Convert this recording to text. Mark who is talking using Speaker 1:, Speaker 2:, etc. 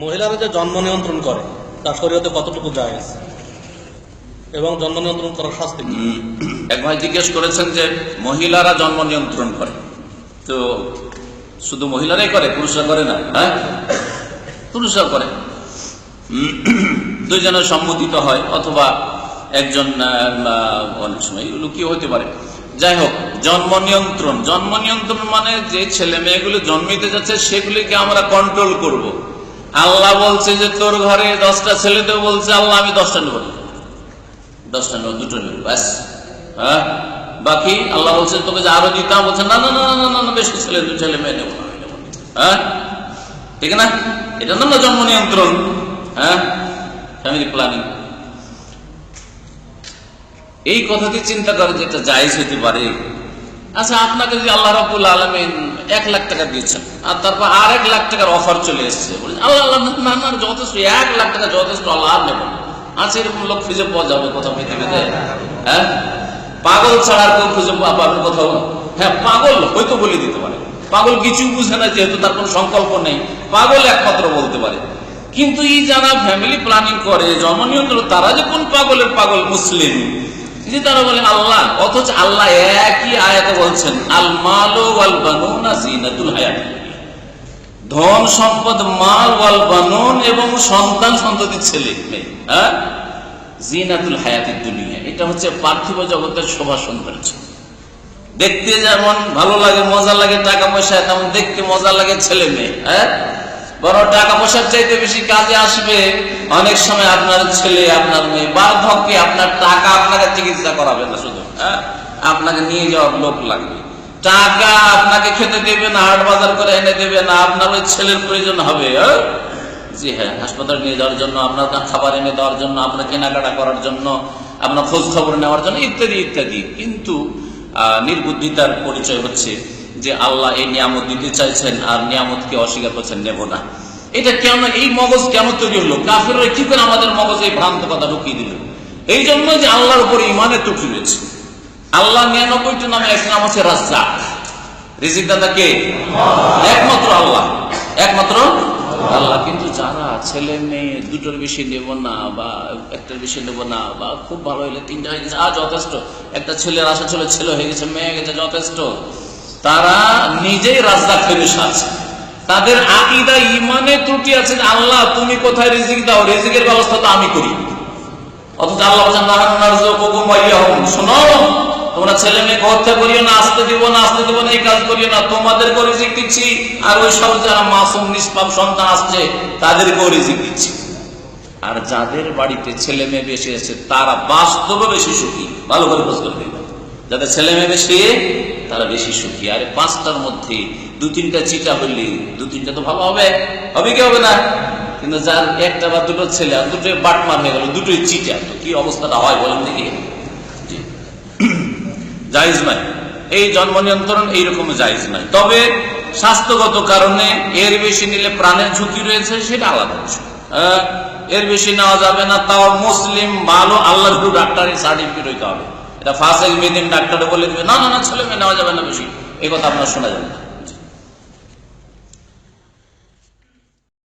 Speaker 1: মহিলারা যে জন্ম নিয়ন্ত্রণ করে তা শরীয়তে কতটুকু জায়েজ এবং জন্ম নিয়ন্ত্রণ করার শাস্তি কি?
Speaker 2: এক ভাই জিজ্ঞেস করেছেন যে মহিলারা জন্ম নিয়ন্ত্রণ করে, তো শুধু মহিলারাই করে, পুরুষরা করে না? হ্যাঁ, পুরুষরা করে। দুইজনের সম্মতিত হয় অথবা একজন, অনেক সময় এগুলো কি হতে পারে। যাই হোক, জন্ম নিয়ন্ত্রণ মানে যে ছেলে মেয়েগুলো জন্মিতে যাচ্ছে সেগুলিকে আমরা কন্ট্রোল করব। আল্লাহ বলছে যে তোর ঘরে 10টা ছেলে, তো বলছে আল্লাহ আমি 10টা নেব, 10টা নেব, 2টো নেব, ব্যাস। হ্যাঁ, বাকি আল্লাহ বলছে তোকে যে আরো দিতাম, বলছে না না না না না না, বেশি ছেলে, 2 ছেলে মেয়ে নেব না। হ্যাঁ, ঠিক না? এটা না জন্ম নিয়ন্ত্রণ। হ্যাঁ, ফ্যামিলি প্ল্যানিং। এই কথাটি চিন্তা করে যে এটা জায়েজ হতে পারে। আচ্ছা, আপনাকে যদি আল্লাহ রাব্বুল আলামিন 1 লাখ টাকা দিয়েছেন আর তারপর আর 1 লাখ টাকার অফার চলে এসছে, আল্লাহ আল্লাহ না না যথেষ্ট, 1 লাখ টাকা যথেষ্ট, আল্লাহ আর নেব না। আচ্ছা, এরকম লোক খুঁজে পাওয়া যাবে কোথাও পৃথিবীতে? হ্যাঁ, পাগল ছাড়া আর কেউ খুঁজে পাবেন কোথাও? হ্যাঁ, পাগল হয়তো বলে দিতে পারে, পাগল কিছু বুঝে না, যেহেতু তার কোনো সংকল্প নেই, পাগল একমাত্র বলতে পারে। কিন্তু এই যারা ফ্যামিলি প্ল্যানিং করে, জন্ম নিয়ন্ত্রণ, তারা যে কোন পাগলের পাগল? মুসলিম। তারা বলেন আল্লাহ, অথচ আল্লাহ একই আয়াতে বলছেন আল মালু ওয়াল বানুনা জিনাতুল হায়াতিদ দুনিয়া, ধন সম্পদ, মাল, ওয়াল বানুন এবং সন্তান সন্ততি, ছেলে মেয়ে, হ্যাঁ, জিনাতুল হায়াতিদ দুনিয়া, এটা হচ্ছে পার্থিব জগতের শোভা সৌন্দর্য। দেখতে যেমন ভালো লাগে, মজা লাগে টাকা পয়সা, তেমন দেখতে মজা লাগে ছেলে মেয়ে। হ্যাঁ, বড় টাকা পয়সার চাইতে বেশি কাজে আসবে অনেক সময় আপনার ছেলে, আপনার মেয়ে। বার্ধক্যে আপনার টাকা আপনাকে চিকিৎসা করাবে না, শুধু আপনাকে নিয়ে যাওয়ার লোক লাগবে। টাকা আপনাকে খেতে দেবে না, হাট বাজার করে এনে দেবে না, আপনার ওই ছেলের প্রয়োজন হবে। জি হ্যাঁ, হাসপাতাল নিয়ে যাওয়ার জন্য, আপনার খাবার এনে দেওয়ার জন্য, আপনার কেনাকাটা করার জন্য, আপনার খোঁজ খবর নেওয়ার জন্য, ইত্যাদি ইত্যাদি। কিন্তু নির্বুদ্ধিতার পরিচয় হচ্ছে যে আল্লাহ এই নিয়ামত দিতে চাইছেন আর নিয়ামতকে অস্বীকার করছেন, নেব না। এটা কেন, এই মগজ কেন তৈরি হলো? কাফেররা কি করে আমাদের মগজে এই ভ্রান্ত কথা ঢুকিয়ে দিল? এই জন্য যে আল্লাহর উপর ইমানের ত্রুটি রয়েছে। আল্লাহ 99টি নামে এক নাম আছে রাজ্জাক। রিজিক দাতা কে? একমাত্র আল্লাহ, একমাত্র আল্লাহ। কিন্তু যারা ছেলে মেয়ে 2টোর বেশি নেব না, বা 1টার বেশি নেব না, বা খুব ভালো হলে 3টা হয়ে গেছে, যথেষ্ট, একটা ছেলের আশা ছিল, ছেলে হয়ে গেছে, মেয়ে গেছে, যথেষ্ট, তারা নিজেই রাজ্জাক হয়ে বসে আছে। তাদের আকীদা, ইমানে ত্রুটি আছে। আল্লাহ তুমি কোথায় রিজিক দাও, রিজিকের ব্যবস্থা তো আমি করি। অথচ আল্লাহ বলেন নাহনু নারযুকুকুম ওয়া ইয়াহুম, শোনো, তোমরা ছেলে মেয়েকে হত্যা করিও না, আসতে দিব না, আসতে দিব না, এই কাজ করিও না, তোমাদেরকেও রিজিক দিচ্ছি, আর ওই সব যারা মাসুম নিষ্পাপ সন্তান আসছে তাদেরকেও রিজিক দিচ্ছি। আর যাদের বাড়িতে ছেলে মেয়ে বেশি আছে তারা বাস্তবে বেশি সুখী। ভালো করে বুঝতে হবে, যাদের ছেলে মেয়ে বেশি তারা বেশি সুখী। আর 5টার মধ্যে 2-3টা চিটা হইলে 2-3টা তো ভালো হবে, হবে কি হবে না? কিন্তু যার 1টা বা 2টো ছেলে আর 2টোই বাটমার হয়ে গেল, 2টোই চিটা, তো কি অবস্থাটা হয় বলেন দেখি? জায়েজ নাই এই জন্ম নিয়ন্ত্রণ, এইরকম জায়েজ নাই। তবে স্বাস্থ্যগত কারণে এর বেশি নিলে প্রাণের ঝুঁকি রয়েছে, সেটা আলাদা বিষয়। এর বেশি নেওয়া যাবে না, তাও মুসলিম, ভালো আল্লাহর ডাক্তারের সার্টিফিকেট হইতে হবে। এটা ফাসিক বেদিন ডাক্তারে বলে দিবে না না না, ছেলে মেয়ে নেওয়া যাবে না বেশি, এই কথা আপনার শোনা যাবে না।